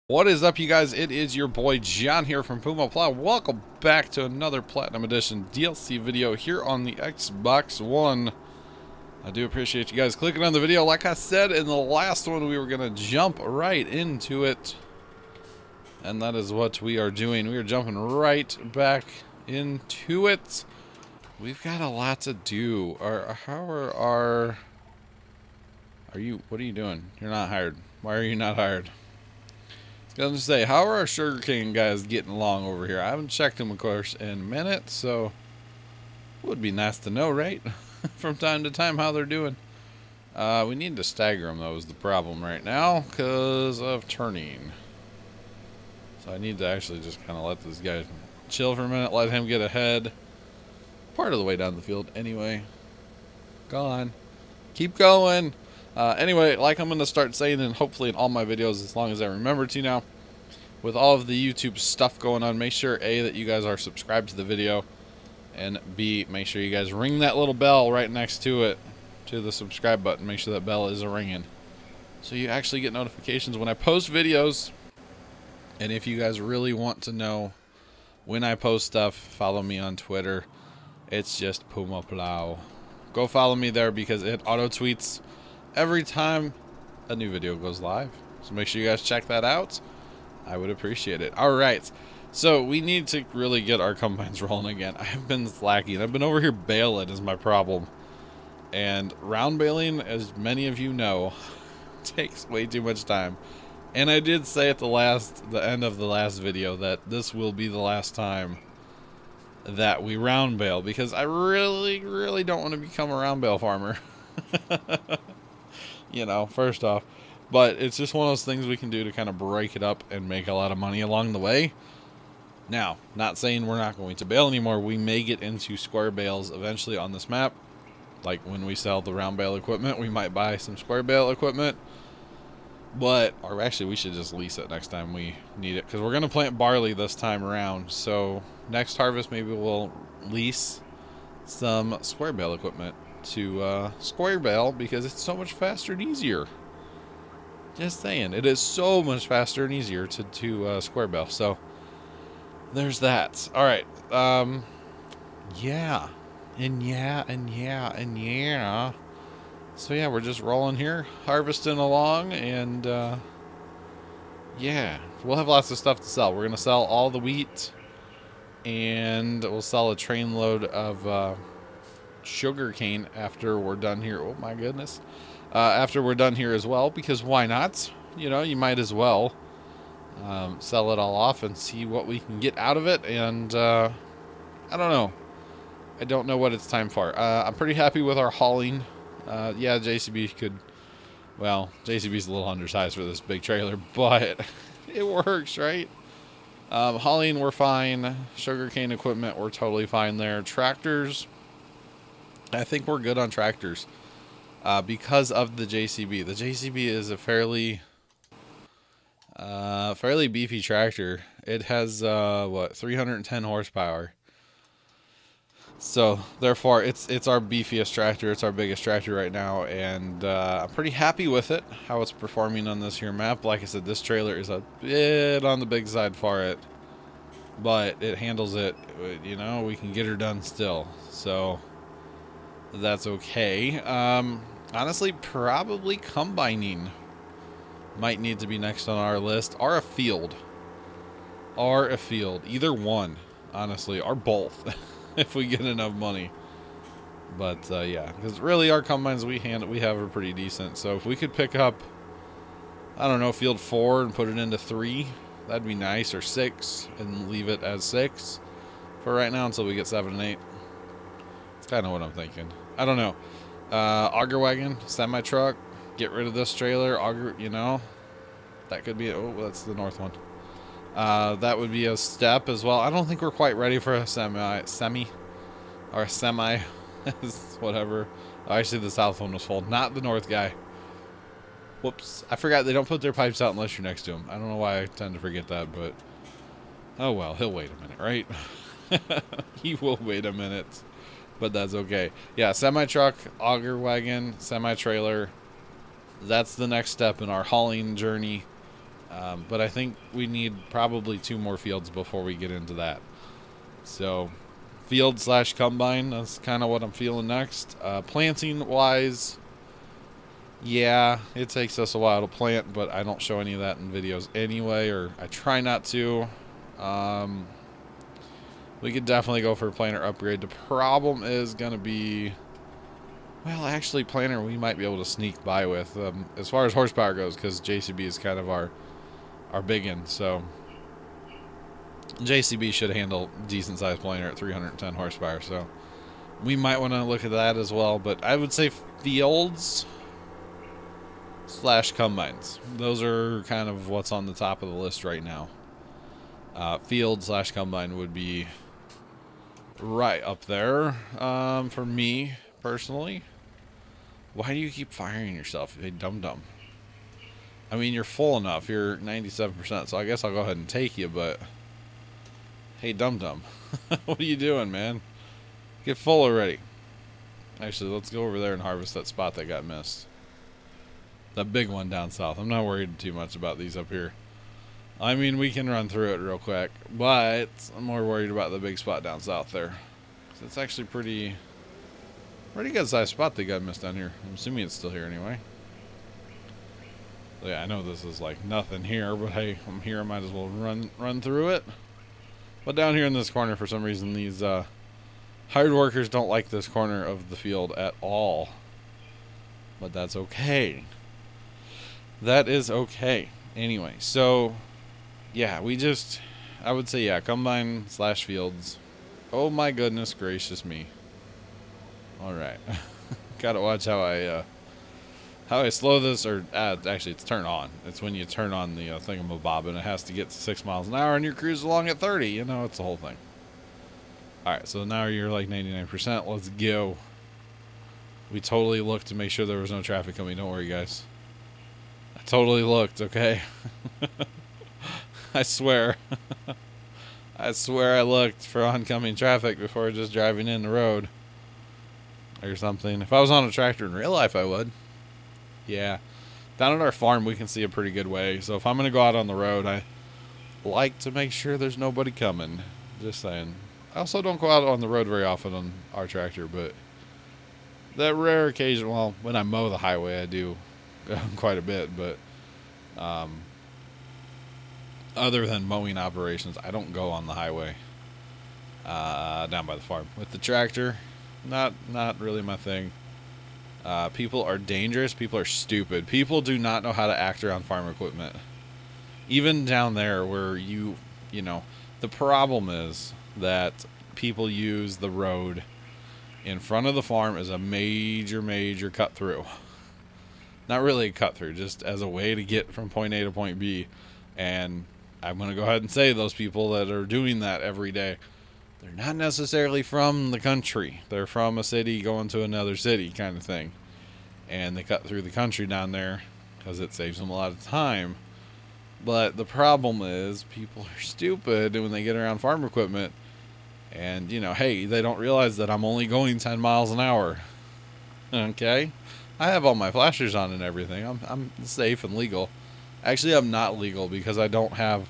What is up, you guys? It is your boy John here from Puma Plow. Welcome back to another Platinum Edition DLC video here on the Xbox One. I do appreciate you guys clicking on the video. Like I said in the last one, we were going to jump right into it. And that is what we are doing. We are jumping right back into it. We've got a lot to do. What are you doing? You're not hired. Why are you not hired? I was going to say, how are our sugarcane guys getting along over here? I haven't checked them, of course, in a minute, so it would be nice to know, right? From time to time how they're doing. We need to stagger them, though, is the problem right now, because of turning. So I need to actually just kind of let this guy chill for a minute, let him get ahead. Part of the way down the field, anyway. Go on. Keep going. Anyway, like I'm going to start saying, and hopefully in all my videos, as long as I remember to now, with all of the YouTube stuff going on, make sure, A, that you guys are subscribed to the video, and B, make sure you guys ring that little bell right next to it, to the subscribe button. Make sure that bell is ringing, so you actually get notifications when I post videos. And if you guys really want to know when I post stuff, follow me on Twitter. It's just Puma Plow. Go follow me there because it auto-tweets every time a new video goes live. So make sure you guys check that out. I would appreciate it. Alright, so we need to really get our combines rolling again. I've been slacking. I've been over here baling is my problem. And round baling, as many of you know, takes way too much time. And I did say at the end of the last video that this will be the last time that we round bale, because I really don't want to become a round bale farmer. You know, first off. But it's just one of those things we can do to kind of break it up and make a lot of money along the way. Now, not saying we're not going to bale anymore. We may get into square bales eventually on this map. Like when we sell the round bale equipment, we might buy some square bale equipment. Or actually, we should just lease it next time we need it, because we're going to plant barley this time around. So next harvest, maybe we'll lease some square bale equipment to square bale, because it's so much faster and easier. Just saying, it is so much faster and easier to square bale. So there's that. All right. Yeah. So yeah, we're just rolling here, harvesting along, and yeah, we'll have lots of stuff to sell. We're gonna sell all the wheat, and we'll sell a train load of sugar cane after we're done here. Oh my goodness. After we're done here as well, because why not? You know, you might as well sell it all off and see what we can get out of it. And I don't know. I don't know what it's time for. I'm pretty happy with our hauling. Yeah, JCB could... Well, JCB's a little undersized for this big trailer, but it works, right? Hauling, we're fine. Sugarcane equipment, we're totally fine there. Tractors, I think we're good on tractors. Because of the JCB. The JCB is a fairly beefy tractor. It has, 310 horsepower. So, therefore, it's our beefiest tractor. It's our biggest tractor right now. And I'm pretty happy with it, how it's performing on this here map. Like I said, this trailer is a bit on the big side for it. But it handles it, you know, we can get her done still. So, that's okay. Honestly, probably combining might need to be next on our list, or a field. Either one, honestly, or both, if we get enough money. But yeah, because really our combines we have are pretty decent. So if we could pick up, I don't know, field 4 and put it into 3, that'd be nice, or 6 and leave it as 6 for right now until we get 7 and 8. That's kind of what I'm thinking. I don't know. Auger wagon, semi truck, get rid of this trailer, auger, you know, that could be, oh, that's the north one. That would be a step as well. I don't think we're quite ready for a semi, whatever. Oh, actually, the south one was full, not the north guy. Whoops, I forgot they don't put their pipes out unless you're next to them. I don't know why I tend to forget that, but oh well, he'll wait a minute, right? He will wait a minute. But that's okay. Yeah, semi-truck, auger wagon, semi-trailer. That's the next step in our hauling journey. But I think we need probably 2 more fields before we get into that. So, field / combine, that's kind of what I'm feeling next. Planting wise, yeah, it takes us a while to plant, but I don't show any of that in videos anyway, or I try not to. We could definitely go for a planter upgrade. The problem is going to be, well, actually, planter we might be able to sneak by with as far as horsepower goes, because JCB is kind of our big one. So JCB should handle decent sized planter at 310 horsepower. So we might want to look at that as well. But I would say fields / combines. Those are kind of what's on the top of the list right now. Field / combine would be right up there for me personally. Why do you keep firing yourself, you dum-dum? I mean, you're full enough. You're 97%, so I guess I'll go ahead and take you, but hey, dum-dum. What are you doing, man? Get full already. Actually, let's go over there and harvest that spot that got missed. That big one down south. I'm not worried too much about these up here. I mean, we can run through it real quick, but I'm more worried about the big spot down south there. It's actually pretty good sized spot that got missed down here. I'm assuming it's still here anyway. So yeah, I know this is like nothing here, but hey, I'm here. I might as well run through it. But down here in this corner, for some reason, these hired workers don't like this corner of the field at all. But that's okay. That is okay. Anyway, so yeah, I would say, yeah, combine / fields. Oh my goodness gracious me. Alright. Gotta watch how I slow this, or actually it's turn on. It's when you turn on the thingamabob and it has to get to 6 miles an hour and you're cruising along at 30. You know, it's the whole thing. Alright, so now you're like 99%. Let's go. We totally looked to make sure there was no traffic coming. Don't worry, guys. I totally looked, okay? I swear. I swear I looked for oncoming traffic before just driving in the road. Or something. If I was on a tractor in real life, I would. Yeah. Down at our farm, we can see a pretty good way. So if I'm going to go out on the road, I like to make sure there's nobody coming. Just saying. I also don't go out on the road very often on our tractor, but that rare occasion, well, when I mow the highway, I do quite a bit, but other than mowing operations, I don't go on the highway down by the farm. With the tractor, not really my thing. People are dangerous. People are stupid. People do not know how to act around farm equipment. Even down there where you know, the problem is that people use the road in front of the farm as a major cut through. Not really a cut through, just as a way to get from point A to point B. And I'm going to go ahead and say those people that are doing that every day, they're not necessarily from the country. They're from a city going to another city kind of thing. And they cut through the country down there because it saves them a lot of time. But the problem is people are stupid when they get around farm equipment. And, you know, hey, they don't realize that I'm only going 10 miles an hour. Okay? I have all my flashers on and everything. I'm safe and legal. Actually, I'm not legal because I don't have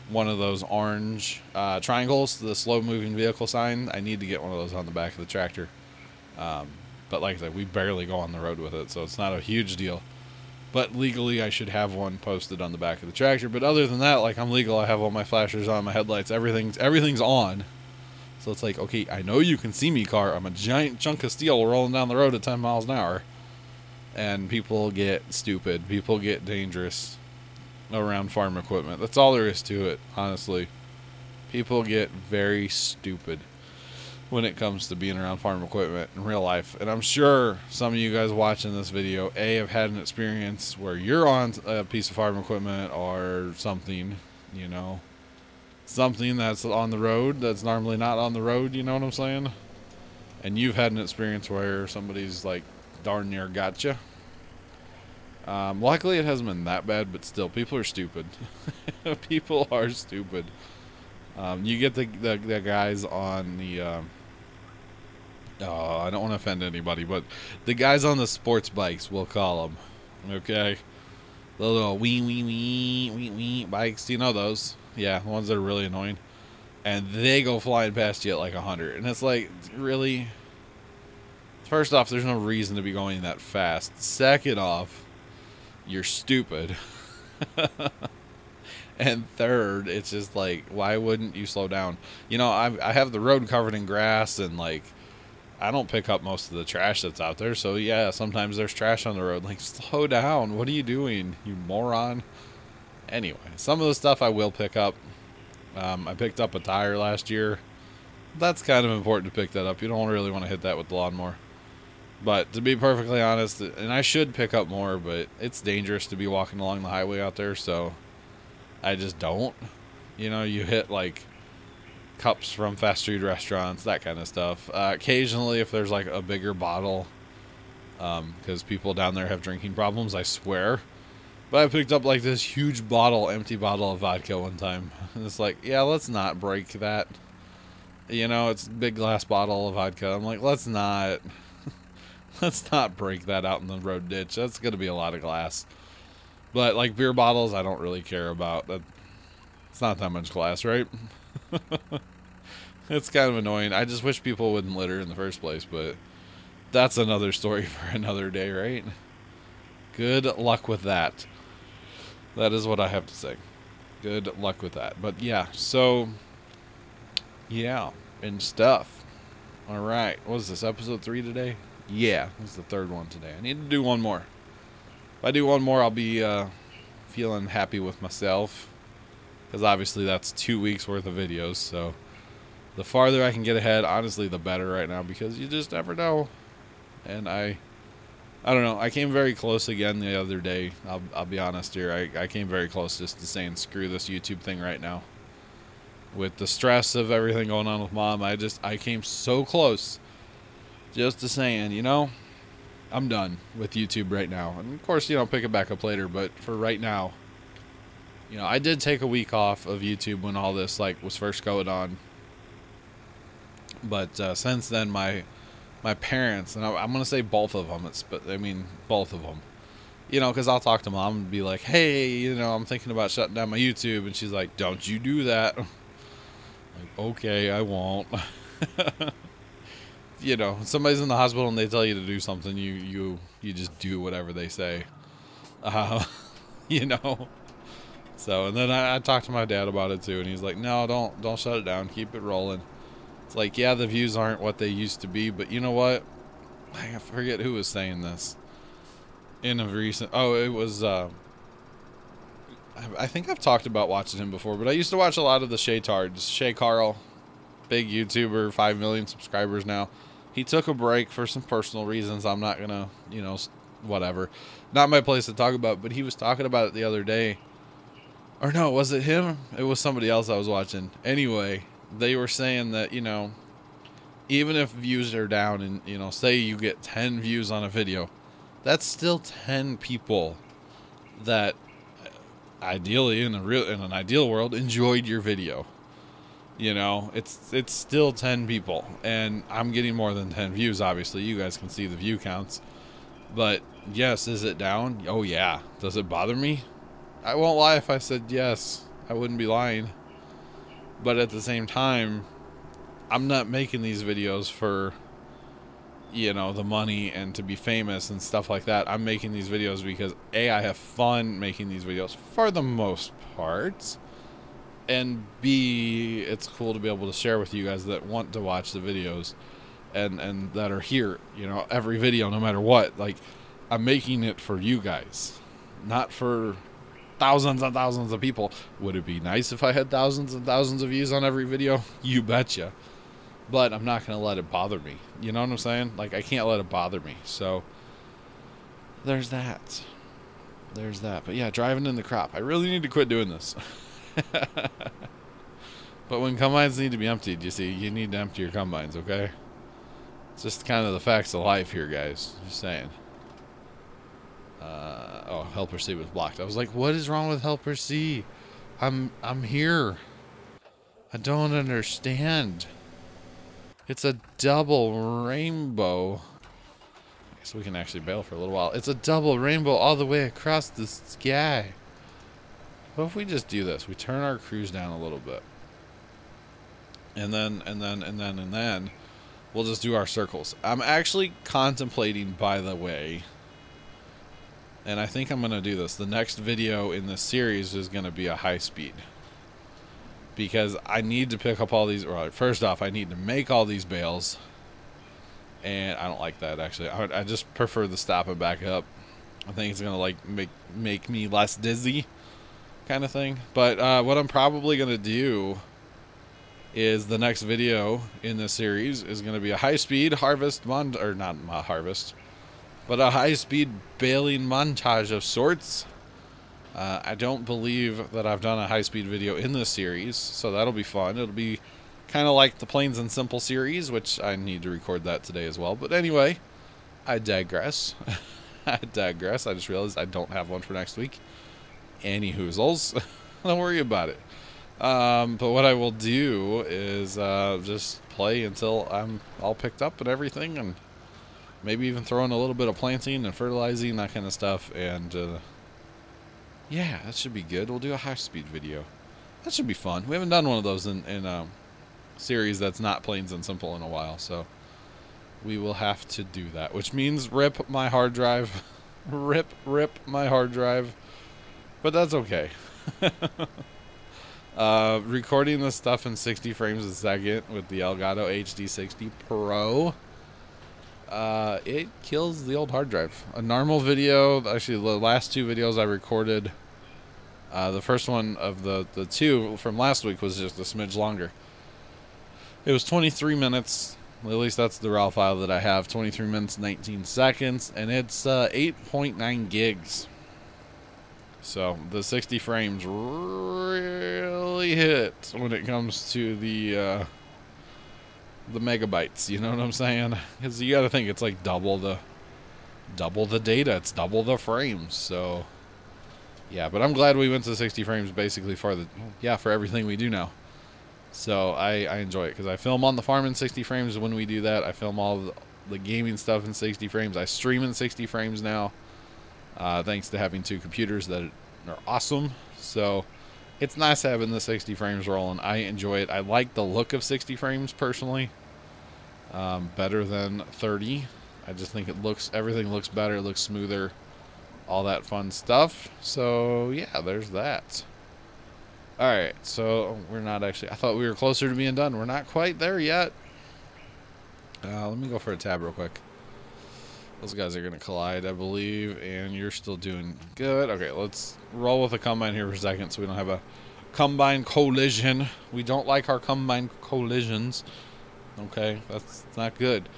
one of those orange triangles, the slow-moving vehicle sign. I need to get one of those on the back of the tractor. But like I said, we barely go on the road with it, so it's not a huge deal. But legally, I should have one posted on the back of the tractor. But other than that, like, I'm legal. I have all my flashers on, my headlights, everything's on. So it's like, okay, I know you can see me, car. I'm a giant chunk of steel rolling down the road at 10 miles an hour. And people get stupid. People get dangerous around farm equipment. That's all there is to it, honestly. People get very stupid when it comes to being around farm equipment in real life. And I'm sure some of you guys watching this video, have had an experience where you're on a piece of farm equipment or something, you know, something that's on the road that's normally not on the road, you know what I'm saying? And you've had an experience where somebody's like darn near gotcha. Luckily it hasn't been that bad, but still, people are stupid. People are stupid. You get the guys on the I don't want to offend anybody, but the guys on the sports bikes, we'll call them, okay? The little wee wee wee wee wee bikes. Do you know those? Yeah, the ones that are really annoying. And they go flying past you at like 100. And it's like, really? First off, there's no reason to be going that fast. Second off, you're stupid. And third, it's just like, why wouldn't you slow down? You know, I have the road covered in grass, and like, I don't pick up most of the trash that's out there. So yeah, sometimes there's trash on the road. Like, slow down. What are you doing, you moron? Anyway, some of the stuff I will pick up. I picked up a tire last year. That's kind of important to pick that up. You don't really want to hit that with the lawnmower. But to be perfectly honest, and I should pick up more, but it's dangerous to be walking along the highway out there, so I just don't. You know, you hit like cups from fast food restaurants, that kind of stuff. Occasionally, if there's like a bigger bottle, because people down there have drinking problems, I swear. But I picked up like this huge bottle, empty bottle of vodka one time. And it's like, yeah, let's not break that. You know, it's a big glass bottle of vodka. I'm like, let's not break that out in the road ditch. That's going to be a lot of glass. But like beer bottles, I don't really care about. It's not that much glass, right? It's kind of annoying. I just wish people wouldn't litter in the first place, but that's another story for another day, right? Good luck with that. That is what I have to say. Good luck with that. But yeah, so yeah, and stuff. All right, what is this, episode 3 today? Yeah, this is the 3rd one today. I need to do one more. If I do one more, I'll be feeling happy with myself, because obviously that's 2 weeks worth of videos. So the farther I can get ahead, honestly, the better right now, because you just never know. And I don't know. I came very close again the other day. I'll be honest here. I came very close just to saying screw this YouTube thing right now. With the stress of everything going on with Mom, I came so close just to saying, you know, I'm done with YouTube right now. And of course, you know, pick it back up later. But for right now, you know, I did take a week off of YouTube when all this like was first going on. But since then, my parents, and I'm going to say both of them, both of them, you know, because I'll talk to Mom and be like, hey, you know, I'm thinking about shutting down my YouTube. And she's like, don't you do that. Like, okay, I won't. You know, somebody's in the hospital and they tell you to do something, you just do whatever they say. You know. So, and then I talked to my dad about it too, and he's like, no, don't shut it down. Keep it rolling. It's like, yeah, the views aren't what they used to be, but you know what? I forget who was saying this in a recent... Oh, it was... I think I've talked about watching him before, but I used to watch a lot of the Shaytards. Shay Carl, big YouTuber, 5 million subscribers now. He took a break for some personal reasons. I'm not going to, you know, whatever. Not my place to talk about, but he was talking about it the other day. Or no, was it him? It was somebody else I was watching. Anyway, they were saying that, you know, even if views are down and, you know, say you get 10 views on a video, that's still 10 people that ideally in an ideal world enjoyed your video. You know, it's still 10 people, and I'm getting more than 10 views. Obviously, you guys can see the view counts. But yes, is it down? Oh yeah. Does it bother me? I won't lie if I said yes. I wouldn't be lying. But at the same time, I'm not making these videos for, you know, the money and to be famous and stuff like that. I'm making these videos because A, I have fun making these videos for the most part, and B, it's cool to be able to share with you guys that want to watch the videos and that are here, you know, every video, no matter what. Like, I'm making it for you guys, not for thousands and thousands of people. Would it be nice if I had thousands and thousands of views on every video? You betcha. But I'm not going to let it bother me. You know what I'm saying? Like, I can't let it bother me. So, there's that. There's that. But yeah, driving in the crop. I really need to quit doing this. But when combines need to be emptied, you see, you need to empty your combines, okay? It's just kind of the facts of life here, guys. Just saying. Oh, helper C was blocked. I was like, what is wrong with helper C? I'm here. I don't understand. It's a double rainbow. So we can actually bail for a little while. It's a double rainbow all the way across the sky. What if we just do this? We turn our cruise down a little bit. And then we'll just do our circles. I'm actually contemplating, by the way, and I think I'm going to do this. The next video in this series is going to be a high speed. Because I need to pick up all these. Or first off, I need to make all these bales. And I don't like that, actually. I just prefer the stop and back up. I think it's going to like make me less dizzy kind of thing. But what I'm probably going to do is the next video in this series is going to be a high-speed harvest or not harvest, but a high-speed baling montage of sorts. I don't believe that I've done a high-speed video in this series, so that'll be fun. It'll be kind of like the Plains and Simple series, which I need to record that today as well. But anyway, I digress. I digress. I just realized I don't have one for next week. Any hoozles. Don't worry about it. But what I will do is just play until I'm all picked up and everything, and maybe even throw in a little bit of planting and fertilizing, that kind of stuff. And yeah, that should be good. We'll do a high-speed video. That should be fun. We haven't done one of those in series that's not Plains and Simple in a while, so we will have to do that, which means rip my hard drive. rip my hard drive, but that's okay. Recording this stuff in 60 frames a second with the Elgato HD60 Pro, it kills the old hard drive. A normal video, actually the last two videos I recorded, the first one of the two from last week was just a smidge longer. It was 23 minutes, at least that's the raw file that I have, 23 minutes 19 seconds, and it's 8.9 gigs. So the 60 frames really hit when it comes to the megabytes. You know what I'm saying? Because you got to think it's like double the data. It's double the frames. So yeah, but I'm glad we went to 60 frames basically for everything we do now. So I enjoy it because I film on the farm in 60 frames. When we do that, I film all the gaming stuff in 60 frames. I stream in 60 frames now. Thanks to having two computers that are awesome. So it's nice having the 60 frames rolling. I enjoy it. I like the look of 60 frames personally, better than 30. I just think everything looks better, it looks smoother, all that fun stuff. So yeah, there's that. Alright, so we're not actually, I thought we were closer to being done. We're not quite there yet. Let me go for a tab real quick. Those guys are going to collide, I believe, and you're still doing good. Okay, let's roll with the combine here for a second so we don't have a combine collision. We don't like our combine collisions. Okay, that's not good.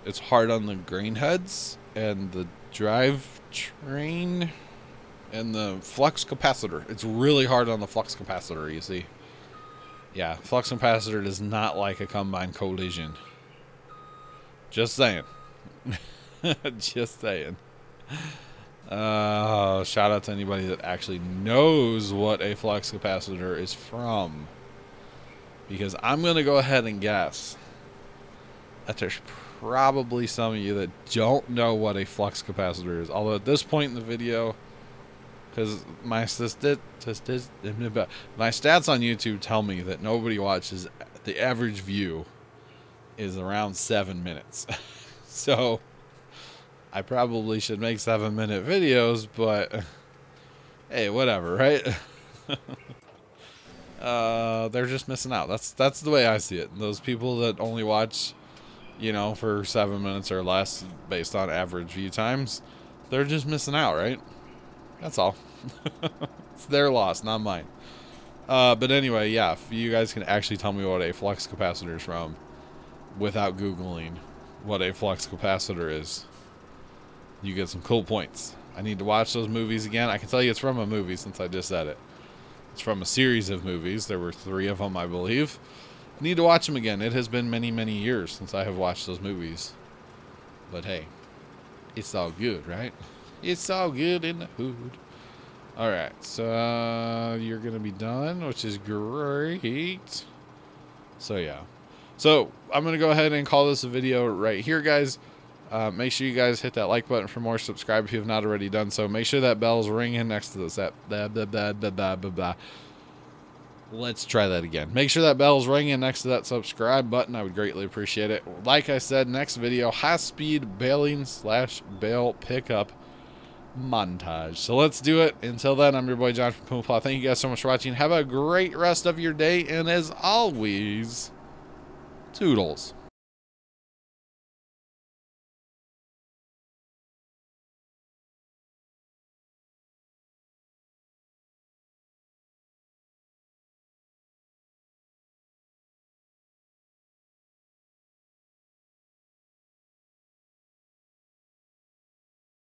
It's hard on the grain heads and the drive train and the flux capacitor. It's really hard on the flux capacitor, you see. Yeah, flux capacitor does not like a combine collision. Just saying. Just saying. Shout out to anybody that actually knows what a flux capacitor is from, because I'm going to go ahead and guess that there's probably some of you that don't know what a flux capacitor is. Although at this point in the video, because my stats on YouTube tell me that nobody watches, the average view is around 7 minutes. So I probably should make 7-minute videos, but hey, whatever, right? They're just missing out. That's the way I see it. Those people that only watch, you know, for 7 minutes or less based on average view times, they're just missing out, right? That's all. It's their loss, not mine. But anyway, yeah, if you guys can actually tell me what a flux capacitor is from without Googling what a flux capacitor is, you get some cool points. I need to watch those movies again. I can tell you it's from a movie since I just said it. It's from a series of movies. There were 3 of them, I believe. I need to watch them again. It has been many, many years since I have watched those movies. But hey, it's all good, right? It's all good in the hood. Alright, so you're going to be done, which is great. So yeah. So I'm going to go ahead and call this a video right here, guys. Make sure you guys hit that like button for more. Subscribe if you have not already done so. Make sure that bell's ringing next to this. Let's try that again. Make sure that bell's ringing next to that subscribe button. I would greatly appreciate it. Like I said, next video, high-speed bailing / bail pickup montage. So let's do it. Until then, I'm your boy John from Puma Plow. Thank you guys so much for watching. Have a great rest of your day, and as always, toodles.